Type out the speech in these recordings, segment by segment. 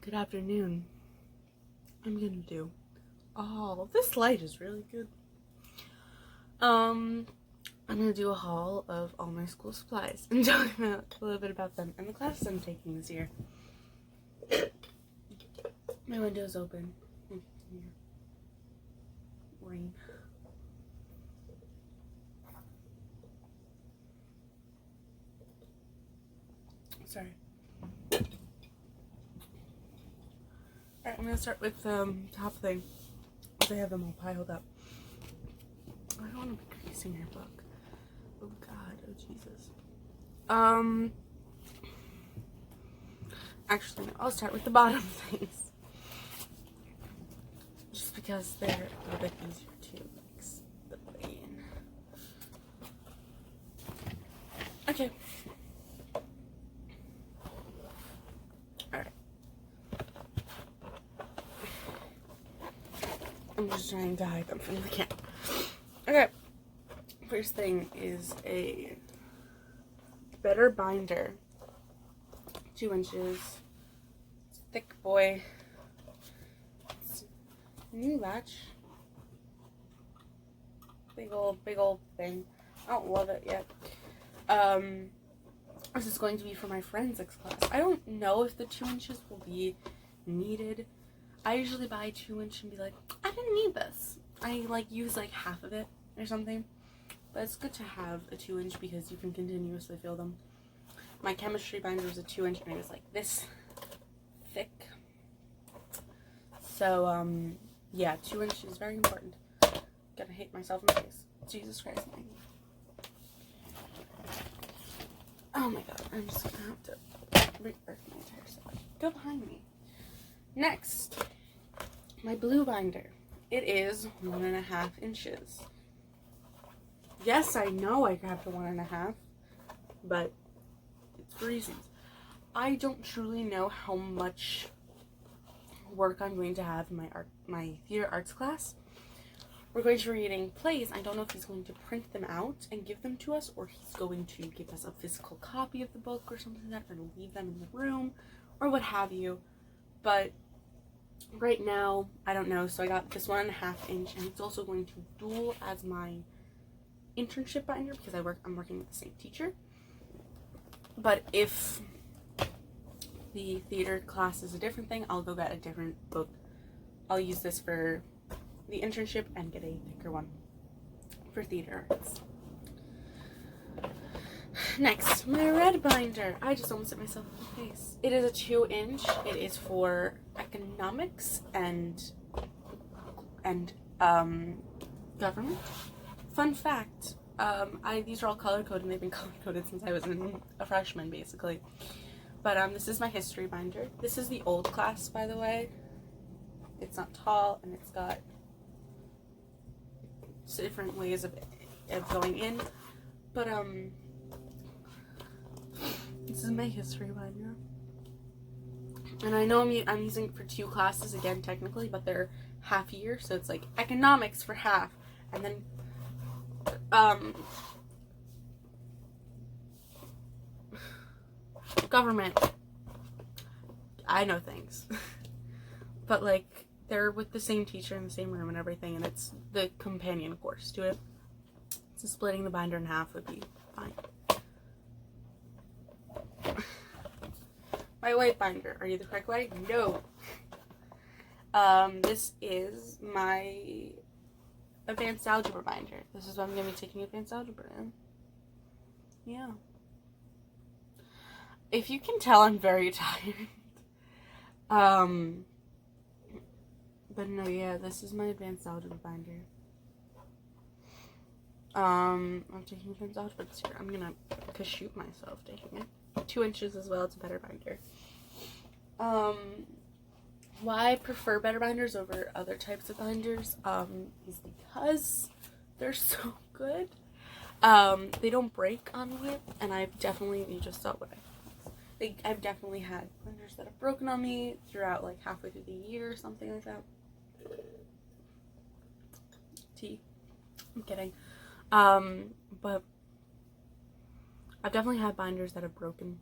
Good afternoon. I'm gonna do a haul. This light is really good. I'm gonna do a haul of all my school supplies and talk about a little bit about them and the classes I'm taking this year. My window's open. Rain. Sorry. Alright, I'm gonna start with the top thing. I have them all piled up. I don't want to be creasing your book. Oh god, oh Jesus. Actually, no, I'll start with the bottom things. Just because they're a little bit easier to explain. Okay. Alright. I'm just trying to hide them from the camera. Okay. First thing is a better binder. 2 inches. It's a thick boy. It's a new batch. Big old thing. I don't love it yet. This is going to be for my forensics class. I don't know if the 2 inches will be needed. I usually buy 2 inch and be like, I didn't need this. I use half of it or something. But it's good to have a 2 inch because you can continuously fill them. My chemistry binder was a 2 inch and it was like this thick. So, yeah, 2 inch is very important. Gonna hate myself in the face. Jesus Christ, Maggie. Oh my god, I'm just gonna have to rebirth my entire stuff. Go behind me. Next, my blue binder. It is 1.5 inches. Yes, I know I grabbed the 1.5, but it's for reasons. I don't truly know how much work I'm going to have in my theater arts class. We're going to be reading plays. I don't know if he's going to print them out and give them to us, or he's going to give us a physical copy of the book or something like that and leave them in the room, or what have you. But right now, I don't know. So I got this 1.5 inch, and it's also going to dual as my internship binder because I'm working with the same teacher. But if the theater class is a different thing, I'll go get a different book. I'll use this for the internship and get a thicker one for theater arts. Next, my red binder. I just almost hit myself in the face. It is a 2 inch. It is for economics and government. Fun fact, these are all color-coded and they've been color-coded since I was a freshman, basically. But this is my history binder. This is the old class, by the way. It's not tall and it's got different ways of going in. But, this is my history binder. And I know I'm using it for 2 classes, again, technically, but they're half year, so it's economics for half, and then government. I know things. But they're with the same teacher in the same room and everything, and it's the companion course to it. So splitting the binder in half would be fine. My white binder. Are you the correct way? No. This is my advanced algebra binder. This is what I'm going to be taking advanced algebra in. Yeah. If you can tell, I'm very tired. But no, yeah, this is my advanced algebra binder. I'm taking advanced algebra this year. I'm gonna shoot myself taking it. 2 inches as well. It's a better binder. Why I prefer better binders over other types of binders is because they're so good. They don't break on me, and you just saw what I've definitely had binders that have broken on me throughout halfway through the year or something like that. I'm kidding. But I've definitely had binders that have broken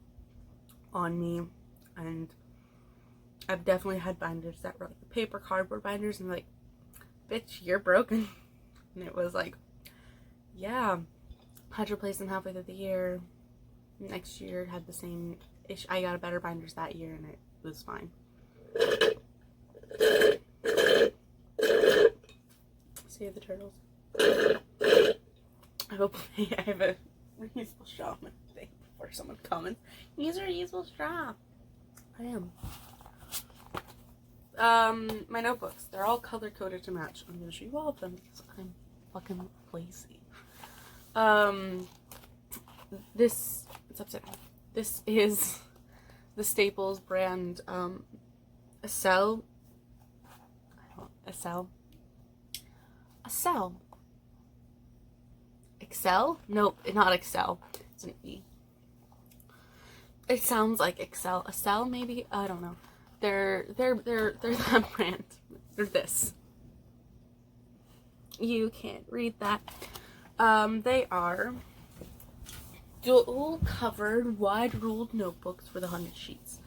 on me, and I've definitely had binders that were like paper cardboard binders and like, bitch, you're broken. And it was like, yeah, had to replace them halfway through the year. Next year had the same issue. I got a better binders that year and it was fine. See the turtles. I hope I have a reusable straw on my thing before someone comments. Use a reusable straw. I am. My notebooks. They're all color coded to match. I'm gonna show you all of them because I'm fucking lazy. This, it's upside down. This is the Staples brand, Excel. Excel? Nope, not Excel. It's an E. It sounds like Excel. Excel, maybe? I don't know. They're that brand. They're this. You can't read that. They are dual covered, wide ruled notebooks for the 100 sheets.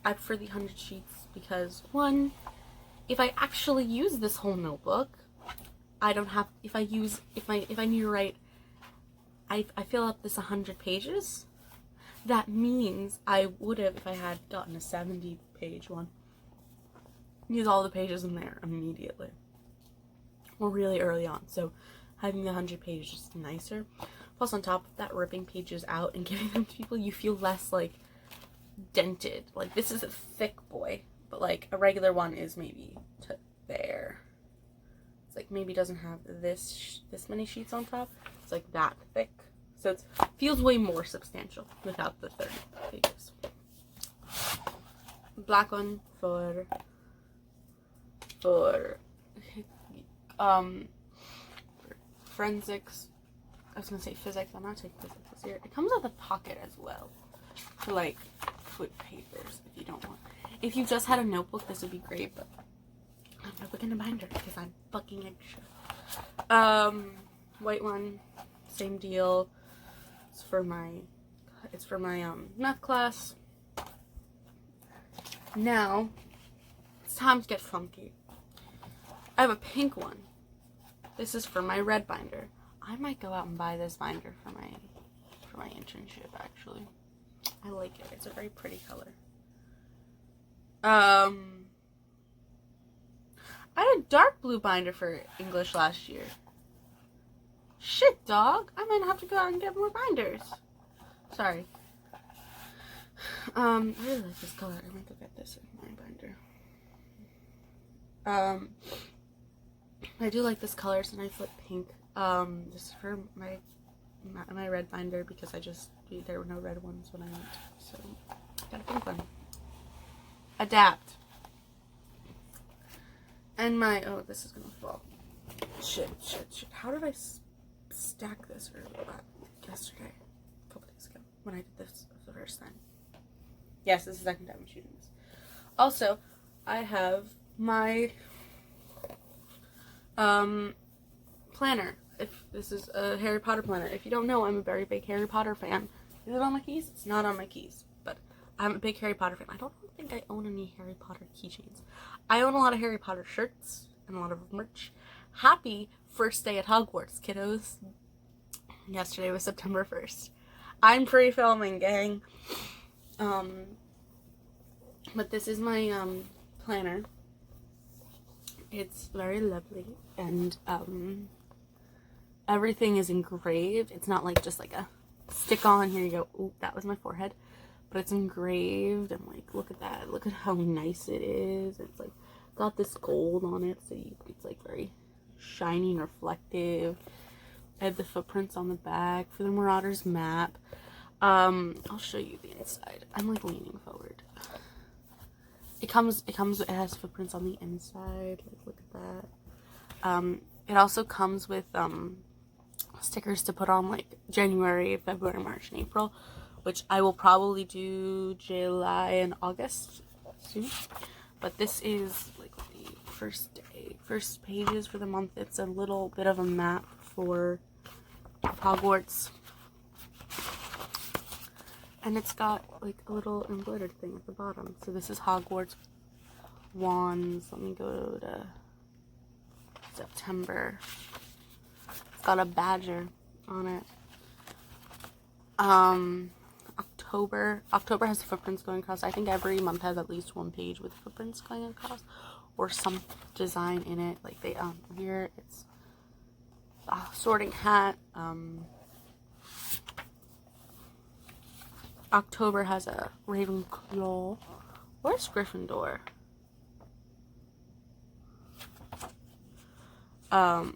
I prefer the 100 sheets because, one, if I actually use this whole notebook, I don't have, if I need to write, I fill up this 100 pages, that means I would have, if I had gotten a 70 page one, use all the pages in there immediately. Or really early on. So having the 100 pages is nicer. Plus on top of that, ripping pages out and giving them to people, you feel less like dented. Like this is a thick boy, but like a regular one is maybe to there. It's like maybe doesn't have this many sheets on top. It's like that thick. So it feels way more substantial without the 30 pages. Black one for forensics. I was gonna say physics. I'm not taking physics this year. It comes with a pocket as well to like put papers if you don't want. If you just had a notebook, this would be great, but I'm notebook in a binder because I'm fucking extra. White one, same deal. It's for my math class. Now it's time to get funky. I have a pink one. This is for my red binder. I might go out and buy this binder for my internship, actually. I like it. It's a very pretty color. I had a dark blue binder for English last year. Shit, dog. I might have to go out and get more binders. Sorry. I really like this color. I might go get this in my binder. I do like this color, so I flip pink. This is for my red binder because there were no red ones when I went, so I got a pink one. Adapt. And oh, this is gonna fall. Shit. How did I stack this yesterday? A couple days ago when I did this the first time. Yes, this is the second time I'm shooting this. Also, I have my planner. If this is a Harry Potter planner. If you don't know, I'm a very big Harry Potter fan. Is it on my keys? It's not on my keys, but I'm a big Harry Potter fan. I don't think I own any Harry Potter keychains. I own a lot of Harry Potter shirts and a lot of merch. Happy first day at Hogwarts, kiddos. Yesterday was September 1st. I'm pre-filming, gang. But this is my planner. It's very lovely, and everything is engraved. It's not like just like a stick on, here you go, ooh, that was my forehead, but it's engraved, and like, look at that, look at how nice it is. It's like got this gold on it, so it's like very shiny and reflective. I have the footprints on the back for the Marauders map. I'll show you the inside. I'm like leaning forward. It has footprints on the inside. Like, look at that. It also comes with stickers to put on like January, February, March, and April, which I will probably do July and August soon. But this is like the first pages for the month. It's a little bit of a map for Hogwarts. And it's got like a little embroidered thing at the bottom. So this is Hogwarts Wands. Let me go to September. It's got a badger on it. October has footprints going across. I think every month has at least one page with footprints going across or some design in it. Like they here it's a sorting hat. October has a Ravenclaw. Where's Gryffindor? Gryffindor,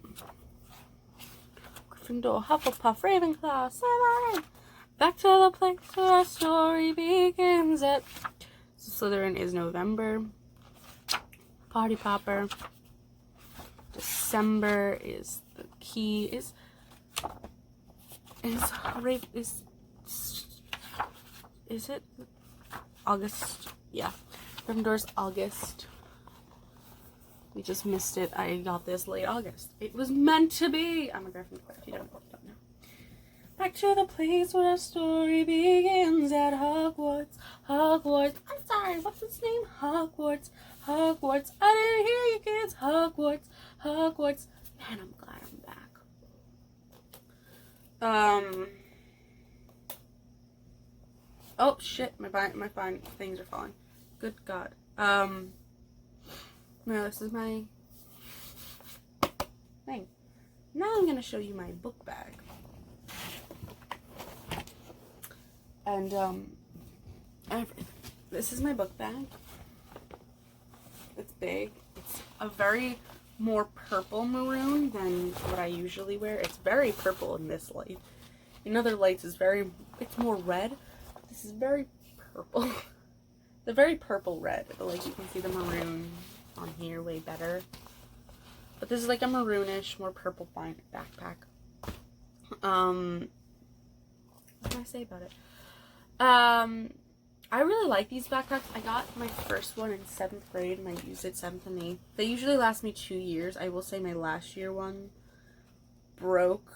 Hufflepuff, Ravenclaw, Slytherin. Back to the place where our story begins at. Slytherin is November. Party Popper. December is the key. Is it August? Yeah. Gryffindor's August. We just missed it. I got this late August. It was meant to be. I'm a Gryffindor if you don't know. Back to the place where our story begins at Hogwarts. Hogwarts. I'm sorry, what's its name? Hogwarts. Hogwarts. I didn't hear you kids. Hogwarts. Hogwarts. Man, I'm glad I'm back. Oh shit, my fine things are falling. Good God. No, this is my thing. Now I'm gonna show you my book bag. And everything. This is my book bag. It's big. It's a very more purple maroon than what I usually wear. It's very purple in this light. In other lights, it's more red. This is very purple. The very purple red, but like you can see the maroon on here way better. But this is like a maroonish, more purple fine backpack. What can I say about it? I really like these backpacks. I got my first one in 7th grade and I used it 7th and 8th. They usually last me 2 years. I will say my last year one broke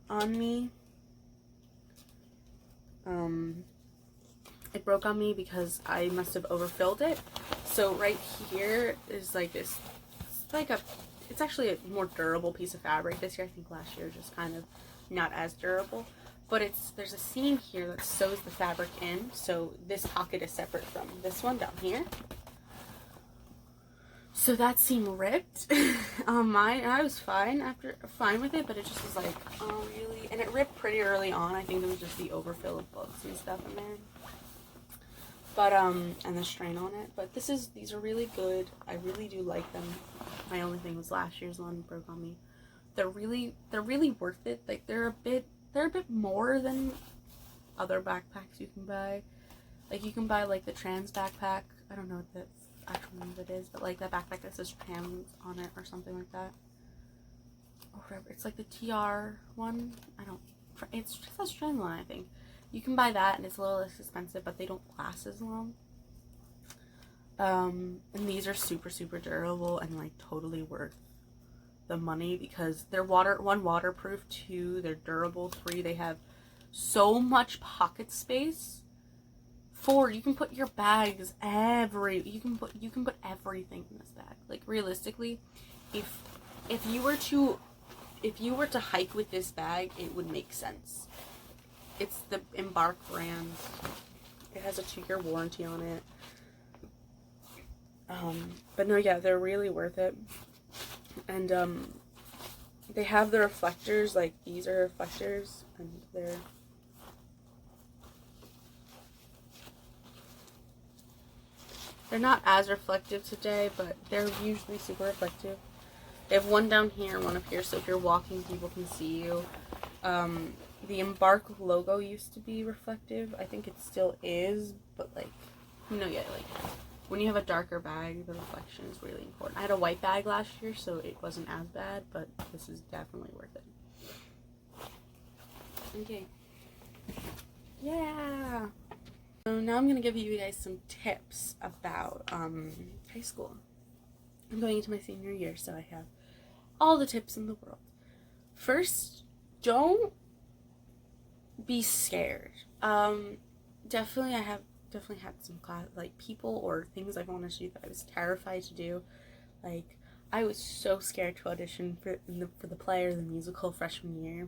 on me. It broke on me because I must have overfilled it. So right here is like this, it's actually a more durable piece of fabric. This year, I think last year, just kind of not as durable. But there's a seam here that sews the fabric in, so this pocket is separate from this one down here. So that seam ripped on mine, and I was fine with it, but it just was like, oh really? And it ripped pretty early on. I think it was just the overfill of books and stuff in there. But and the strain on it. But these are really good. I really do like them. My only thing was last year's one broke on me. They're really worth it. Like they're a bit more than other backpacks you can buy. Like you can buy like the trans backpack. I don't know what the actual name of it is, but like that backpack that says trans on it or something like that. Or whatever. It's like the TR one. It just says trans one, I think. You can buy that and it's a little less expensive, but they don't last as long. And these are super, super durable and like totally worth the money because they're waterproof, 2, they're durable, 3, they have so much pocket space. 4, you can put your bags you can put everything in this bag. Like realistically, if you were to hike with this bag, it would make sense. It's the Embark brand. It has a 2-year warranty on it. But no, yeah, they're really worth it. And they have the reflectors, like these are reflectors, and they're not as reflective today, but they're usually super reflective. They have one down here, one up here, so if you're walking, people can see you. The Embark logo used to be reflective. I think it still is, but like, like when you have a darker bag, the reflection is really important. I had a white bag last year, so it wasn't as bad, but this is definitely worth it. Okay. Yeah. So now I'm going to give you guys some tips about high school. I'm going into my senior year, so I have all the tips in the world. First, don't be scared. Definitely I have definitely had some class, like, people or things I wanted to do that I was terrified to do. Like, I was so scared to audition for the play or the musical freshman year.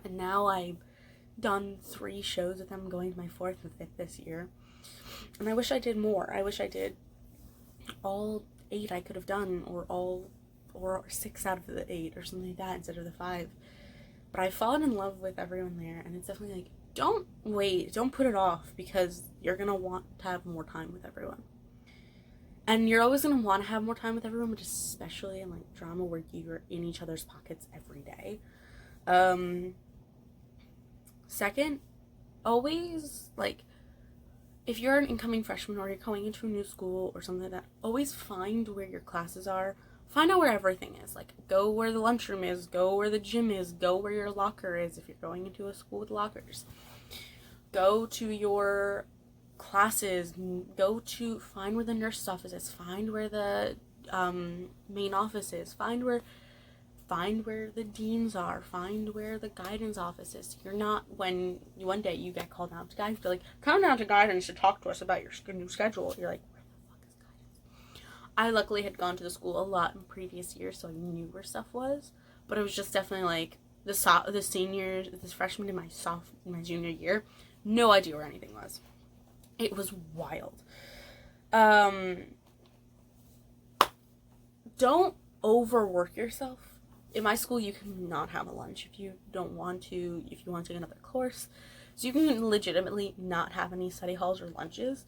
And now I've done 3 shows with them, going to my 4th and 5th this year. And I wish I did more. I wish I did all 8 I could have done, or 6 out of the 8 or something like that instead of the 5. But I've fallen in love with everyone there, and it's definitely like, don't wait, don't put it off, because you're gonna want to have more time with everyone. And you're always gonna want to have more time with everyone, but especially in like drama where you're in each other's pockets every day. Second, always, like, if you're an incoming freshman or you're going into a new school or something like that, always find where your classes are. Find out where everything is. Like, go where the lunchroom is, go where the gym is, go where your locker is if you're going into a school with lockers. Go to your classes, find where the nurse's office is, find where the main office is, find where the deans are, find where the guidance office is. You're not, when one day you get called out to guidance, be like, come down to guidance to talk to us about your new schedule. You're like, where the fuck is guidance? I luckily had gone to the school a lot in previous years, so I knew where stuff was, but it was just definitely like the seniors, this freshman in my junior year, no idea where anything was. It was wild. Don't overwork yourself. In my school, you cannot have a lunch if you want to take another course. So you can legitimately not have any study halls or lunches.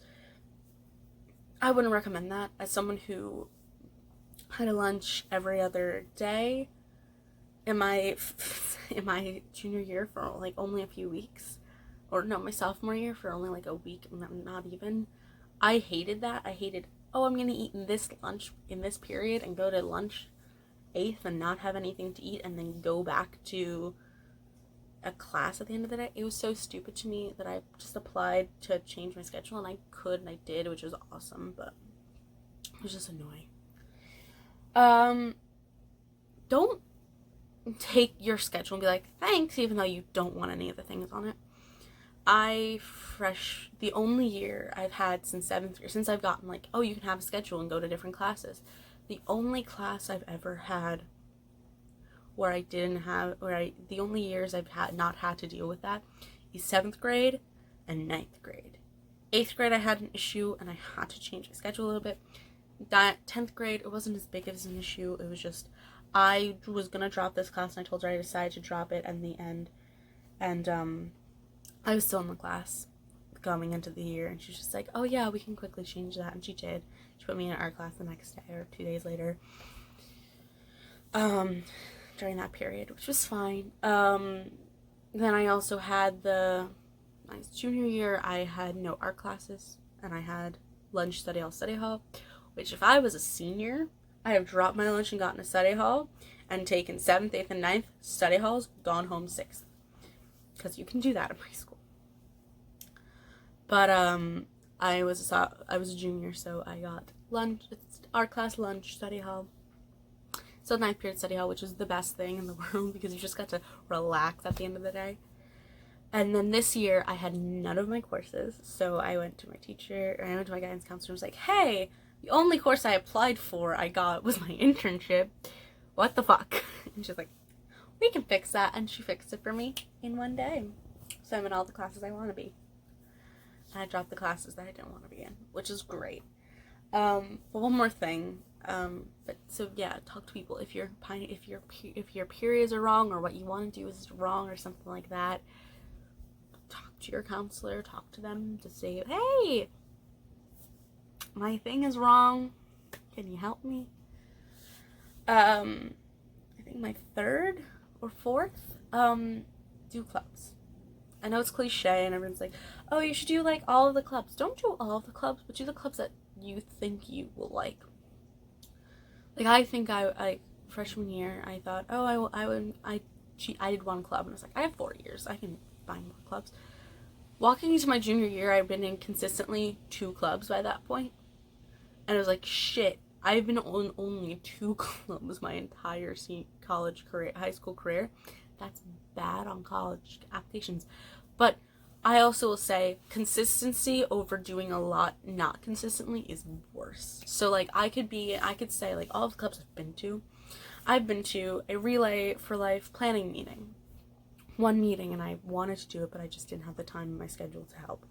I wouldn't recommend that. As someone who had a lunch every other day in my junior year for like only a few weeks, or no, my sophomore year for only like a week, not even. I hated that. I hated, I'm gonna eat this lunch in this period and go to lunch 8th and not have anything to eat and then go back to a class at the end of the day. It was so stupid to me that I just applied to change my schedule, and I could, and I did, which was awesome, but it was just annoying. Don't take your schedule and be like, thanks, even though you don't want any of the things on it. The only year I've had since 7th grade, since I've gotten like, you can have a schedule and go to different classes. The only class I've ever had the only years I've not had to deal with that is 7th grade and 9th grade. 8th grade I had an issue and I had to change my schedule a little bit. 10th grade, it wasn't as big as an issue. It was just, I was gonna drop this class and I told her I decided to drop it in the end. And I was still in the class going into the year, and she was just like, oh yeah, we can quickly change that, and she did. She put me in art class the next day or 2 days later during that period, which was fine. Then I also had my junior year, I had no art classes, and I had lunch, study hall, which if I was a senior, I'd have dropped my lunch and gotten a study hall and taken 7th, 8th, and 9th study halls, gone home 6th, because you can do that in my school. But I was a junior, so I got lunch, art class, lunch, study hall. So 9th period study hall, which is the best thing in the world because you just got to relax at the end of the day. And then this year I had none of my courses, so I went to my guidance counselor and was like, hey, the only course I applied for I got was my internship. What the fuck? And she's like, we can fix that, and she fixed it for me in one day. So I'm in all the classes I want to be. And I dropped the classes that I didn't want to be in, which is great. But one more thing. Talk to people. If your periods are wrong, or what you want to do is wrong, or something like that, talk to your counselor. Talk to them to say, hey, my thing is wrong. Can you help me? I think my 3rd or 4th, do clubs. I know it's cliche and everyone's like, oh, you should do like all of the clubs. Don't do all of the clubs, but do the clubs that you think you will like. Like, I think freshman year, I thought, I did one club, and I was like, I have 4 years, I can find more clubs. Walking into my junior year, I've been in consistently 2 clubs by that point, and I was like, shit, I've been on only 2 clubs my entire high school career. That's bad on college applications. But I also will say consistency over doing a lot not consistently is worse. So like I could say like all of the clubs I've been to a Relay for Life planning meeting. One meeting, and I wanted to do it, but I just didn't have the time in my schedule to help.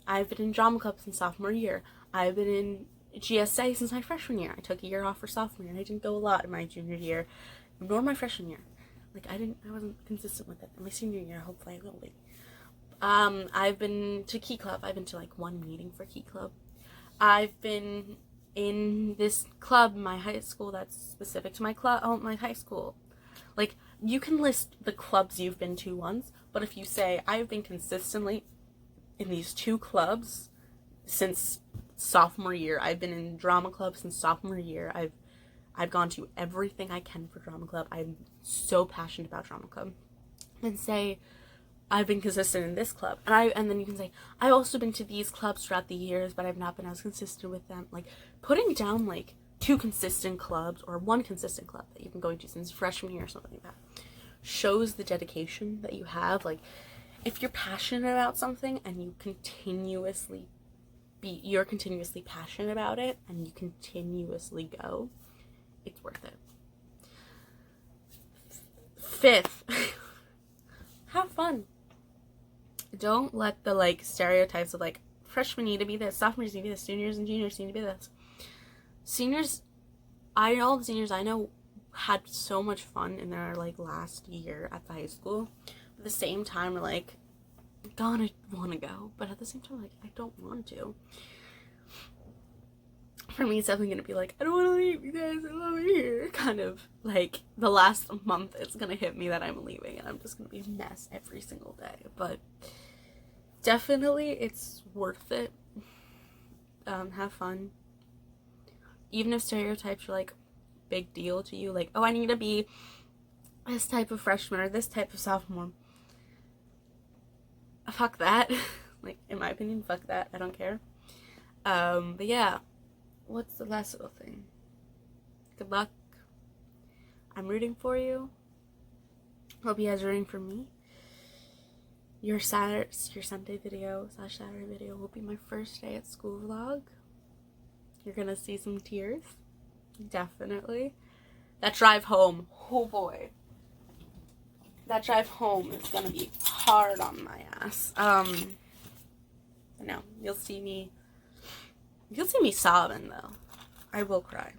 I've been in drama club since sophomore year. I've been in GSA since my freshman year. I took a year off for sophomore year, and I didn't go a lot in my junior year, nor my freshman year. Like I wasn't consistent with it. In my senior year, hopefully I will be. I've been to Key Club. I've been to like one meeting for Key Club. I've been in this club in my high school that's specific to my high school. Like, you can list the clubs you've been to once, but if you say, I've been consistently in these 2 clubs since sophomore year, I've been in drama club since sophomore year, I've gone to everything I can for drama club, I'm so passionate about drama club, and say, I've been consistent in this club, and then you can say, I've also been to these clubs throughout the years, but I've not been as consistent with them. Like, putting down, like, 2 consistent clubs, or 1 consistent club that you've been going to since freshman year or something like that, shows the dedication that you have. Like, if you're passionate about something, and you're continuously passionate about it, and you continuously go, it's worth it. 5th, have fun. Don't let the, like, stereotypes of, like, freshmen need to be this, sophomores need to be this, juniors and juniors need to be this. Seniors, all the seniors I know had so much fun in their, like, last year at the high school. But at the same time, we're like, God, I want to go. But at the same time, like, I don't want to. For me, it's definitely going to be like, I don't want to leave, you guys, I love it here. Kind of, like, the last month, it's going to hit me that I'm leaving, and I'm just going to be a mess every single day. But definitely, it's worth it. Have fun. Even if stereotypes are, like, big deal to you, like, oh, I need to be this type of freshman or this type of sophomore. Fuck that. Like, in my opinion, fuck that. I don't care. But yeah. What's the last little thing? Good luck. I'm rooting for you. Hope you guys are rooting for me. Your Sunday video / Saturday video will be my first day at school vlog. You're gonna see some tears. Definitely. That drive home. Oh boy. That drive home is gonna be hard on my ass. No, you'll see me sobbing though. I will cry.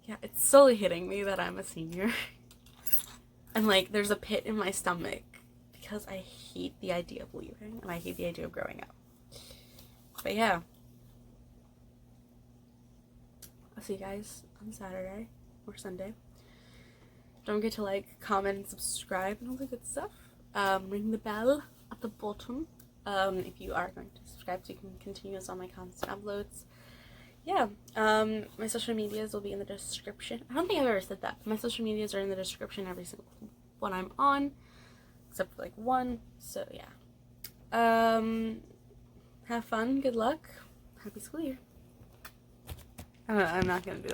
Yeah, it's slowly hitting me that I'm a senior. And like, there's a pit in my stomach because I hate the idea of leaving and I hate the idea of growing up. But yeah. I'll see you guys on Saturday or Sunday. Don't forget to like, comment, and subscribe and all the good stuff. Ring the bell at the bottom. If you are going to subscribe so you can continue us on my constant uploads. Yeah, my social medias will be in the description. I don't think I've ever said that. My social medias are in the description, every single one I'm on, except for like one. So yeah. Have fun, good luck, happy school year. I'm not gonna do that.